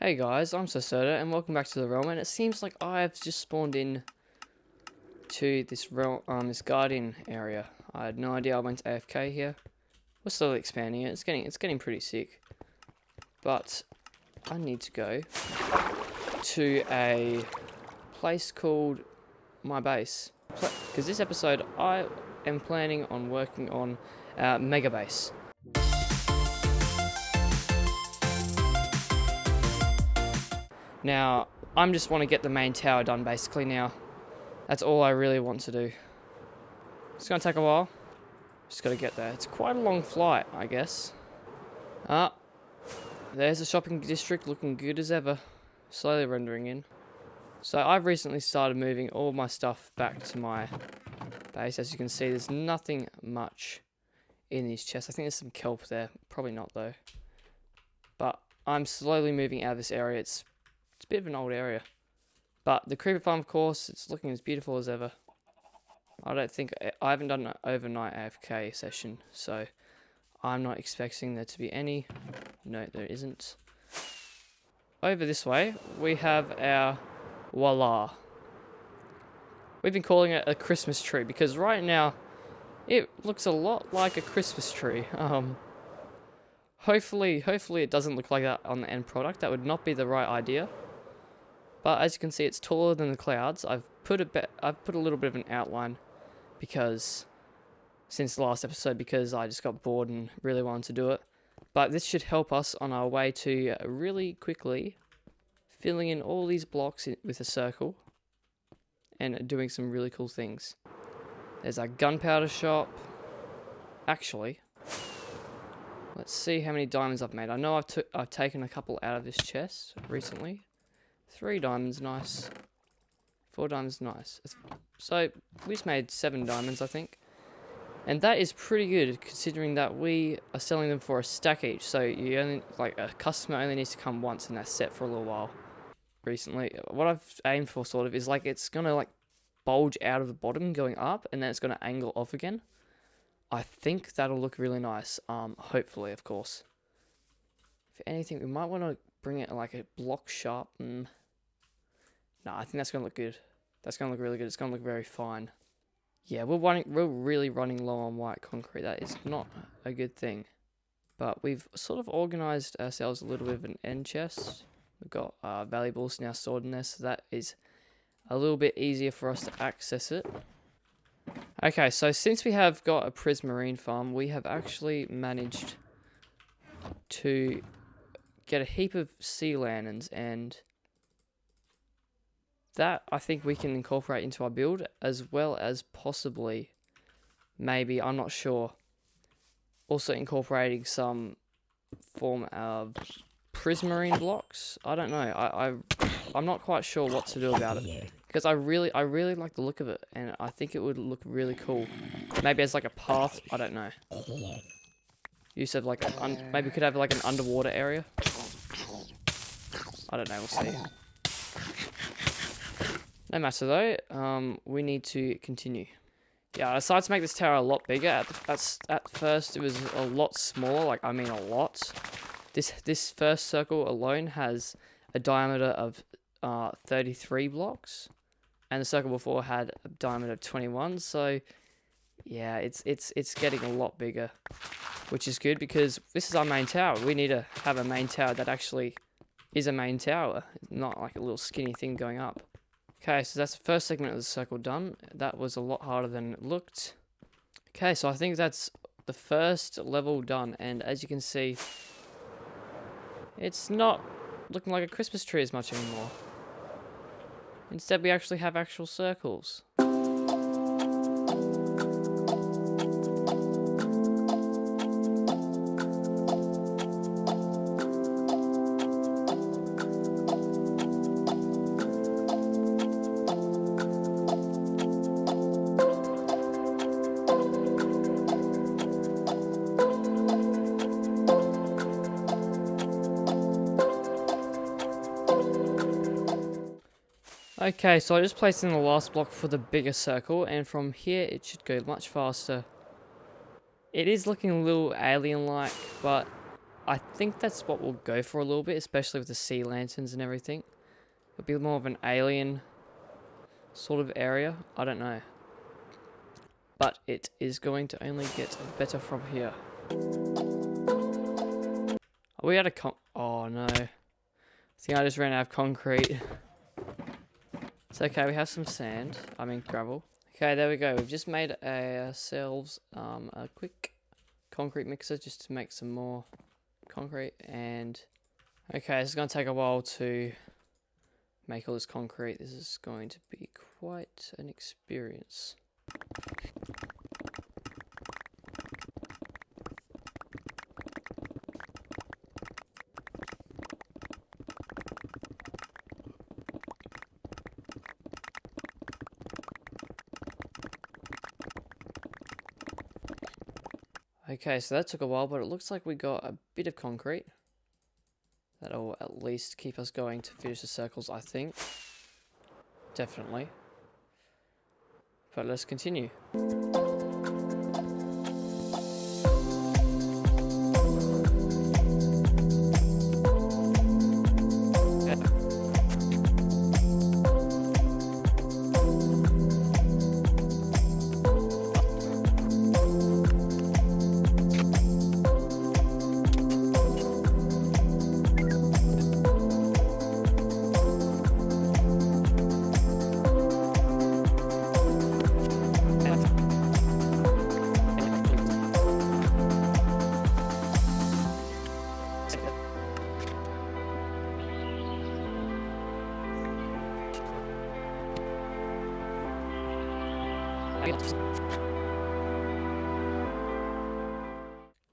Hey guys, I'm Sacerda and welcome back to the realm, and it seems like I've just spawned in to this realm, this guardian area. I had no idea I went AFK here. We're still expanding it. It's getting pretty sick. But I need to go to a place called my base. Because this episode I am planning on working on mega base. Now, I just want to get the main tower done basically now. That's all I really want to do. It's going to take a while. Just got to get there. It's quite a long flight, I guess. Ah, there's the shopping district looking good as ever. Slowly rendering in. So I've recently started moving all my stuff back to my base. As you can see, there's nothing much in these chests. I think there's some kelp there. Probably not though. But I'm slowly moving out of this area. It's a bit of an old area. But the creeper farm, of course, it's looking as beautiful as ever. I haven't done an overnight AFK session, so I'm not expecting there to be any. No, there isn't. Over this way, we have our voila. We've been calling it a Christmas tree because right now it looks a lot like a Christmas tree. Hopefully it doesn't look like that on the end product. That would not be the right idea. But as you can see, it's taller than the clouds. I've put a little bit of an outline since the last episode because I just got bored and really wanted to do it. But this should help us on our way to really quickly filling in all these blocks with a circle and doing some really cool things. There's our gunpowder shop. Actually, let's see how many diamonds I've made. I know I've taken a couple out of this chest recently. 3 diamonds, nice. 4 diamonds, nice. So we just made 7 diamonds, I think. And that is pretty good considering that we are selling them for a stack each. So you only a customer only needs to come once and that's set for a little while. Recently, what I've aimed for sort of is it's gonna bulge out of the bottom going up and then it's gonna angle off again. I think that'll look really nice. Hopefully, of course. If anything, we might want to bring it like a block sharp. No, I think that's gonna look good. That's gonna look really good. It's gonna look very fine. Yeah, we're really running low on white concrete. That is not a good thing. But we've sort of organized ourselves a little bit of an end chest. We've got valuables now stored in there, so that is a little bit easier for us to access it. Okay, so since we have got a prismarine farm, we have actually managed to get a heap of sea lanterns, and that I think we can incorporate into our build, as well as possibly, maybe, I'm not sure, also incorporating some form of prismarine blocks. I don't know. I'm not quite sure what to do about it because I really like the look of it, and I think it would look really cool. Maybe as a path. I don't know. You said maybe we could have an underwater area. I don't know. We'll see. No matter though. We need to continue. Yeah, I decided to make this tower a lot bigger. At first, it was a lot smaller. I mean, a lot. This first circle alone has a diameter of 33 blocks, and the circle before had a diameter of 21. So, yeah, it's getting a lot bigger, which is good because this is our main tower. We need to have a main tower that actually is a main tower, not like a little skinny thing going up. Okay, so that's the first segment of the circle done. That was a lot harder than it looked. Okay, so I think that's the first level done, and as you can see, it's not looking like a Christmas tree as much anymore. Instead, we actually have actual circles. Okay, so I just placed in the last block for the bigger circle, and from here it should go much faster. It is looking a little alien-like, but I think that's what we'll go for a little bit, especially with the sea lanterns and everything. It'll be more of an alien sort of area. I don't know. But it is going to only get better from here. Are we out of oh no. I think I just ran out of concrete. It's okay, we have some sand. I mean gravel. Okay, there we go. We've just made ourselves a quick concrete mixer just to make some more concrete. And okay, it's going to take a while to make all this concrete. This is going to be quite an experience. Okay, so that took a while, but it looks like we got a bit of concrete. That'll at least keep us going to finish the circles, I think. Definitely. But let's continue.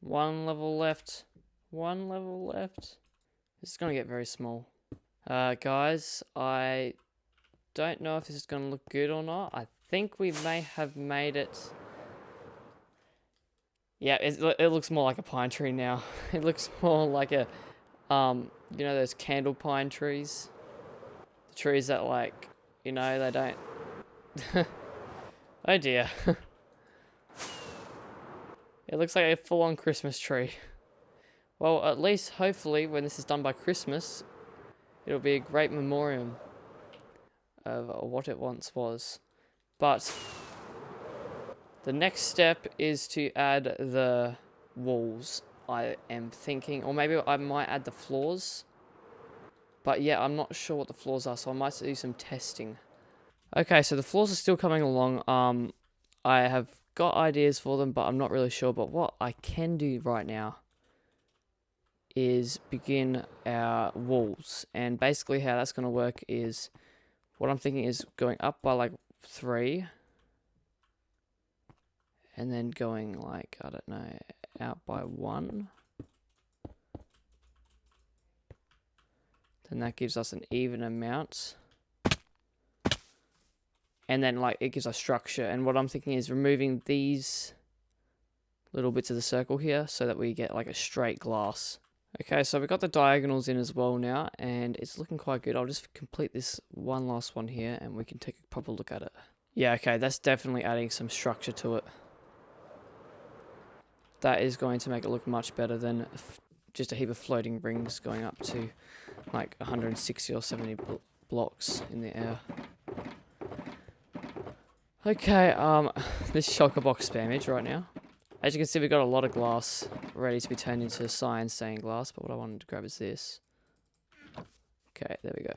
One level left. One level left. This is going to get very small. Guys, I don't know if this is going to look good or not. I think we may have made it. Yeah, it looks more like a pine tree now. It looks more like a, you know those candle pine trees? The trees that like, you know, they don't... Oh dear. It looks like a full-on Christmas tree. Well, at least, hopefully, when this is done by Christmas, it'll be a great memoriam of what it once was. But the next step is to add the walls, I am thinking. Or maybe I might add the floors. But yeah, I'm not sure what the floors are, so I might do some testing. Okay, so the floors are still coming along. I have got ideas for them, but I'm not really sure. But what I can do right now is begin our walls. And basically how that's going to work is, what I'm thinking is going up by like 3. And then going like, I don't know, out by 1. Then that gives us an even amount. And then like it gives us structure. And what I'm thinking is removing these little bits of the circle here so that we get like a straight glass. Okay, so we've got the diagonals in as well now, and it's looking quite good. I'll just complete this one last one here and we can take a proper look at it. Yeah, okay, that's definitely adding some structure to it. That is going to make it look much better than just a heap of floating rings going up to like 160 or 70 blocks in the air. Okay, this shulker box spammage right now. As you can see, we've got a lot of glass ready to be turned into cyan stained glass, but what I wanted to grab is this. Okay, there we go.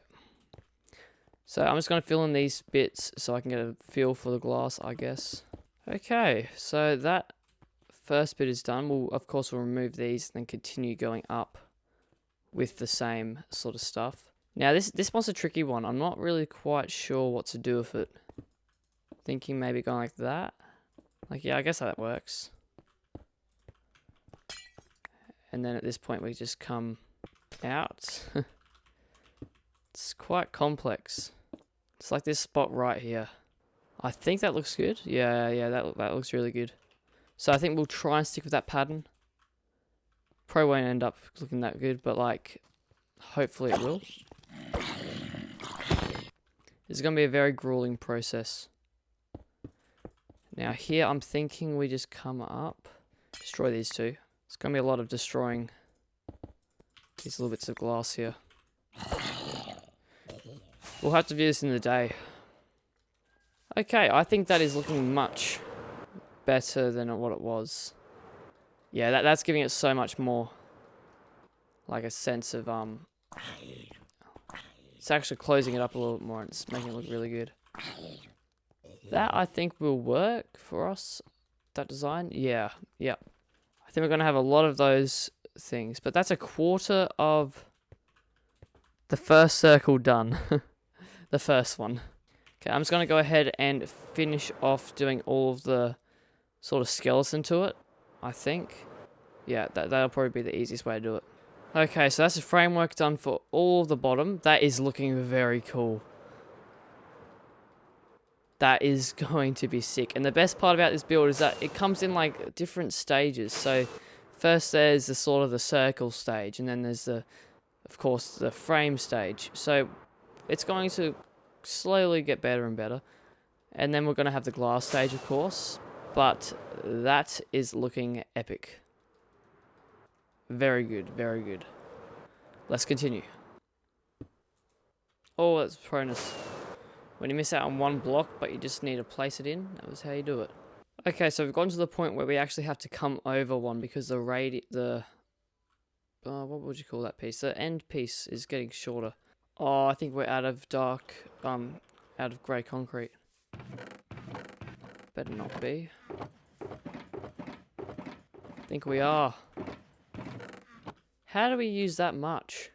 So I'm just going to fill in these bits so I can get a feel for the glass, I guess. Okay, so that first bit is done. Of course, we'll remove these and then continue going up with the same sort of stuff. Now, this one's a tricky one. I'm not really quite sure what to do with it. Thinking maybe going like that. Like, yeah, I guess that works. And then at this point, we just come out. It's quite complex. It's like this spot right here. I think that looks good. Yeah, that looks really good. So I think we'll try and stick with that pattern. Probably won't end up looking that good, but like, hopefully it will. It's going to be a very grueling process. Now here I'm thinking we just come up, destroy these two. It's going to be a lot of destroying These little bits of glass here. We'll have to view this in the day. Okay, I think that is looking much better than what it was. Yeah, that's giving it so much more, like, a sense of, it's actually closing it up a little bit more and it's making it look really good. That, I think, will work for us, that design. Yeah. I think we're going to have a lot of those things, but that's a quarter of the first circle done. The first one. Okay, I'm just going to go ahead and finish off doing all of the sort of skeleton to it, I think. Yeah, that'll probably be the easiest way to do it. Okay, so that's the framework done for all of the bottom. That is looking very cool. That is going to be sick. And the best part about this build is that it comes in like different stages. So first there's the sort of the circle stage, and then there's the, of course, the frame stage. So it's going to slowly get better and better. And then we're going to have the glass stage, of course. But that is looking epic. Very good, very good. Let's continue. Oh, that's pronus. When you miss out on one block, but you just need to place it in, that was how you do it. Okay, so we've gotten to the point where we actually have to come over one because the what would you call that piece? The end piece is getting shorter. Oh, I think we're out of out of grey concrete. Better not be. I think we are. How do we use that much?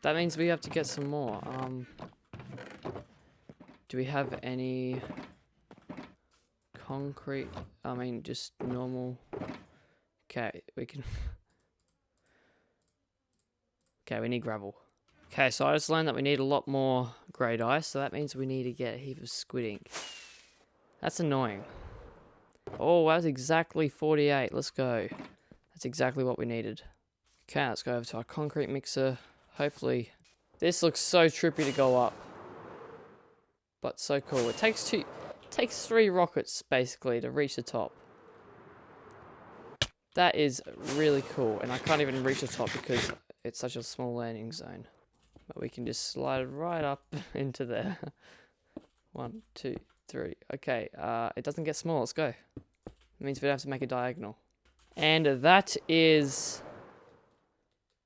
That means we have to get some more. Do we have any concrete? I mean, just normal. Okay, we can. Okay, we need gravel. Okay, so I just learned that we need a lot more grey ice, so that means we need to get a heap of squid ink. That's annoying. Oh, that's exactly 48. Let's go. That's exactly what we needed. Okay, let's go over to our concrete mixer. Hopefully, this looks so trippy to go up, but so cool. It takes 3 rockets basically to reach the top. That is really cool, and I can't even reach the top because it's such a small landing zone. But we can just slide right up into there. 1, 2, 3. Okay, it doesn't get small. Let's go. It means we don't have to make a diagonal. And that is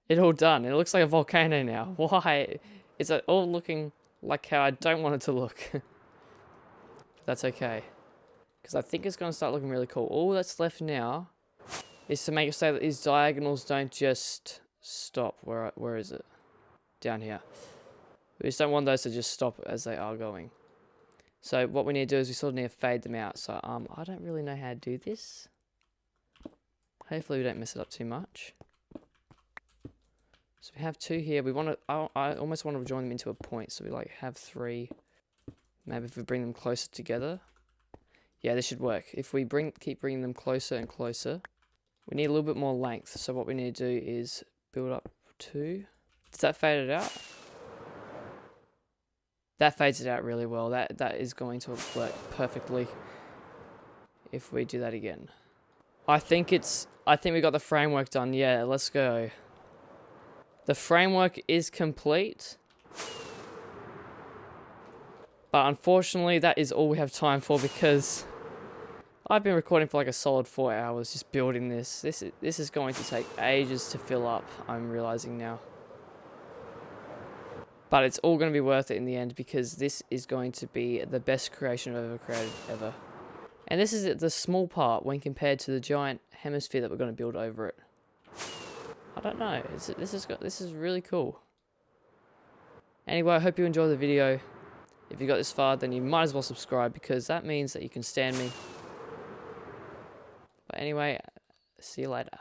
it all done. It looks like a volcano now. Why? Is it all looking like how I don't want it to look? That's okay. Because I think it's going to start looking really cool. All that's left now is to make it so that these diagonals don't just stop. Where is it? Down here. We just don't want those to just stop as they are going. So what we need to do is we sort of need to fade them out. So I don't really know how to do this. Hopefully we don't mess it up too much. So we have 2 here. We want to. I almost want to join them into a point. So we like have 3. Maybe if we bring them closer together. Yeah, this should work. If we keep bringing them closer and closer, we need a little bit more length. So what we need to do is build up 2. Does that fade it out? That fades it out really well. That is going to work perfectly if we do that again. I think we got the framework done. Yeah, let's go. The framework is complete. But unfortunately, that is all we have time for because I've been recording for like a solid 4 hours just building this. This is going to take ages to fill up, I'm realizing now. But it's all going to be worth it in the end because this is going to be the best creation I've ever created, ever. And this is the small part when compared to the giant hemisphere that we're going to build over it. I don't know. This is really cool. Anyway, I hope you enjoyed the video. If you got this far, then you might as well subscribe because that means that you can stand me. But anyway, see you later.